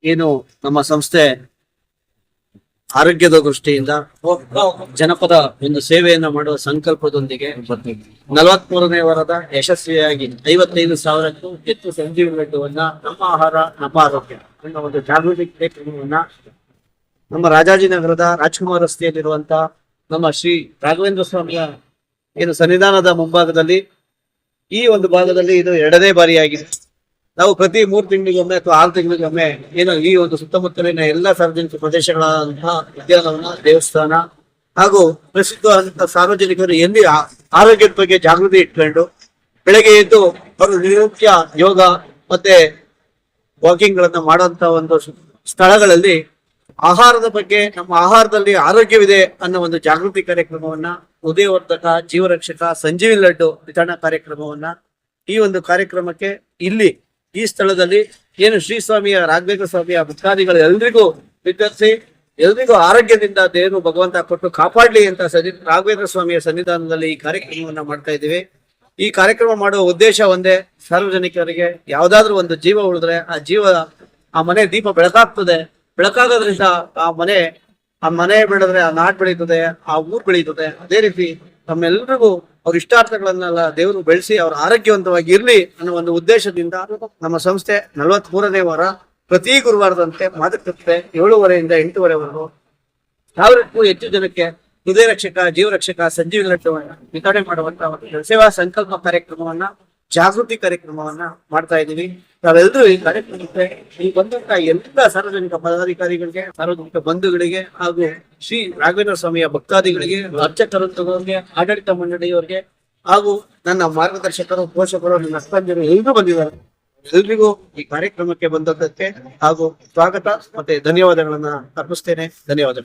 ಏನು ನಮ್ಮ ಸಂಸ್ಥೆ ಆರೋಗ್ಯದ ದೃಷ್ಟಿಯಿಂದ ಜನಪದ ಒಂದು ಸೇವೆಯನ್ನ ಮಾಡುವ ಸಂಕಲ್ಪದೊಂದಿಗೆ 43ನೇ ವಾರದ ಯಶಸ್ವಿಯಾಗಿ 55,000ಕ್ಕೂ ಹೆಚ್ಚು ಸಂಜೀವಿನಿ ಲಡ್ಡುವನ್ನ ನಮ್ಮ ಆಹಾರ ನಮ್ಮ ಆರೋಗ್ಯ ಅನ್ನೋ ಒಂದು ಜಾಗೃತಿ ಕಾರ್ಯಕ್ರಮವನ್ನ ನಮ್ಮ ರಾಜಾಜಿನಗರದ ರಾಜ್ಕುಮಾರ್ ರಸ್ತೆಯಲ್ಲಿರುವಂತ ನಮ್ಮ ಶ್ರೀ ರಾಘವೇಂದ್ರ ಸ್ವಾಮಿಯ ಏನು ಸನ್ನಿಧಾನದ ಮುಂಭಾಗದಲ್ಲಿ ಈ ಒಂದು ಭಾಗದಲ್ಲಿ ಇದು 2ನೇ ಬಾರಿಯಾಗಿದೆ. ನಾವು ಪ್ರತಿ 3 ತಿಂಗಳಿಗೊಮ್ಮೆ ಅಥವಾ 6 ತಿಂಗಳಿಗೊಮ್ಮೆ ಏನು ಈ ಒಂದು ಸುತ್ತಮುತ್ತಲಿನ ಎಲ್ಲ ಸಾರ್ವಜನಿಕ ಪ್ರದೇಶಗಳಂತಹ ಉದ್ಯಾನವನ, ದೇವಸ್ಥಾನ ಹಾಗೂ ಪ್ರಸಿದ್ಧವಾದಂತಹ ಸಾರ್ವಜನಿಕರು ಎಲ್ಲಿ ಆರೋಗ್ಯದ ಬಗ್ಗೆ ಜಾಗೃತಿ ಇಟ್ಕೊಂಡು ಬೆಳಗ್ಗೆ ಎದ್ದು ಅವರು ನಿತ್ಯ ಯೋಗ ಮತ್ತೆ ವಾಕಿಂಗ್ ಗಳನ್ನ ಮಾಡುವಂತ ಒಂದು ಸ್ಥಳಗಳಲ್ಲಿ ಆಹಾರದ ಬಗ್ಗೆ, ನಮ್ಮ ಆಹಾರದಲ್ಲಿ ಆರೋಗ್ಯವಿದೆ ಅನ್ನೋ ಒಂದು ಜಾಗೃತಿ ಕಾರ್ಯಕ್ರಮವನ್ನ, ಉದಯವರ್ಧಕ, ಜೀವರಕ್ಷಕ, ಸಂಜೀವಿನಿ ಲಡ್ಡು ವಿತರಣಾ ಕಾರ್ಯಕ್ರಮವನ್ನ ಈ ಒಂದು ಕಾರ್ಯಕ್ರಮಕ್ಕೆ ಇಲ್ಲಿ ಈ ಸ್ಥಳದಲ್ಲಿ ಏನು ಶ್ರೀ ಸ್ವಾಮಿಯ ರಾಘವೇಂದ್ರ ಸ್ವಾಮಿಯ ಭಕ್ತಾದಿಗಳು ಎಲ್ರಿಗೂ ವಿತರಿಸಿ ಎಲ್ರಿಗೂ ಆರೋಗ್ಯದಿಂದ ದೇವರು ಭಗವಂತ ಕೊಟ್ಟು ಕಾಪಾಡ್ಲಿ ಅಂತ ರಾಘವೇಂದ್ರ ಸ್ವಾಮಿಯ ಸನ್ನಿಧಾನದಲ್ಲಿ ಈ ಕಾರ್ಯಕ್ರಮವನ್ನ ಮಾಡ್ತಾ ಇದ್ದೀವಿ. ಈ ಕಾರ್ಯಕ್ರಮ ಮಾಡುವ ಉದ್ದೇಶ ಒಂದೇ, ಸಾರ್ವಜನಿಕರಿಗೆ ಯಾವ್ದಾದ್ರು ಒಂದು ಜೀವ ಉಳಿದ್ರೆ ಆ ಮನೆ ದೀಪ ಬೆಳಕಾಗ್ತದೆ. ಬೆಳಕಾಗೋದ್ರಿಂದ ಆ ಮನೆ ಬೆಳೆದ್ರೆ ಆ ನಾಡ್ ಬೆಳೀತದೆ, ಆ ಊರ್ ಬೆಳೀತದೆ. ಅದೇ ರೀತಿ ನಮ್ಮೆಲ್ಲರಿಗೂ ಅವ್ರ ಇಷ್ಟಾರ್ಥಗಳನ್ನೆಲ್ಲ ದೇವರು ಬೆಳೆಸಿ ಅವ್ರ ಆರೋಗ್ಯವಂತವಾಗಿ ಇರ್ಲಿ ಅನ್ನೋ ಒಂದು ಉದ್ದೇಶದಿಂದ ನಮ್ಮ ಸಂಸ್ಥೆ 43ನೇ ವಾರ ಪ್ರತಿ ಗುರುವಾರದಂತೆ ಮಾತುಕತೆ 7:30 ಇಂದ 8:30ವರೆಗೂ 1000ಕ್ಕೂ ಹೆಚ್ಚು ಜನಕ್ಕೆ ಹೃದಯ ರಕ್ಷಕ, ಜೀವ ರಕ್ಷಕ, ಸಂಜೀವಿನಿ ಲಡ್ಡುವನ್ನ ವಿತರಣೆ ಮಾಡುವಂತ ಒಂದು ಸೇವಾ ಸಂಕಲ್ಪ ಕಾರ್ಯಕ್ರಮವನ್ನ, ಜಾಗೃತಿ ಕಾರ್ಯಕ್ರಮವನ್ನ ಮಾಡ್ತಾ ಇದ್ದೀವಿ. ನಾವೆಲ್ಲರೂ ಈ ಕಾರ್ಯಕ್ರಮಕ್ಕೆ ಈ ಬಂದಂತ ಎಲ್ಲ ಸಾರ್ವಜನಿಕ ಪದಾಧಿಕಾರಿಗಳಿಗೆ, ಸಾರ್ವಜನಿಕ ಬಂಧುಗಳಿಗೆ ಹಾಗೂ ಶ್ರೀ ರಾಘವೇಂದ್ರ ಸ್ವಾಮಿಯ ಭಕ್ತಾದಿಗಳಿಗೆ, ಅರ್ಚಕರಿಗೆ, ಆಡಳಿತ ಮಂಡಳಿಯವರಿಗೆ ಹಾಗೂ ನನ್ನ ಮಾರ್ಗದರ್ಶಕರು, ಪೋಷಕರು, ನನ್ನ ಅಕ್ಕಂದಿರು ಎಲ್ಲರೂ ಬಂದಿದ್ದಾರೆ. ಎಲ್ರಿಗೂ ಈ ಕಾರ್ಯಕ್ರಮಕ್ಕೆ ಬಂದದ್ದಕ್ಕೆ ಹಾಗೂ ಸ್ವಾಗತ ಮತ್ತೆ ಧನ್ಯವಾದಗಳನ್ನ ಅರ್ಪಿಸ್ತೇನೆ. ಧನ್ಯವಾದಗಳು.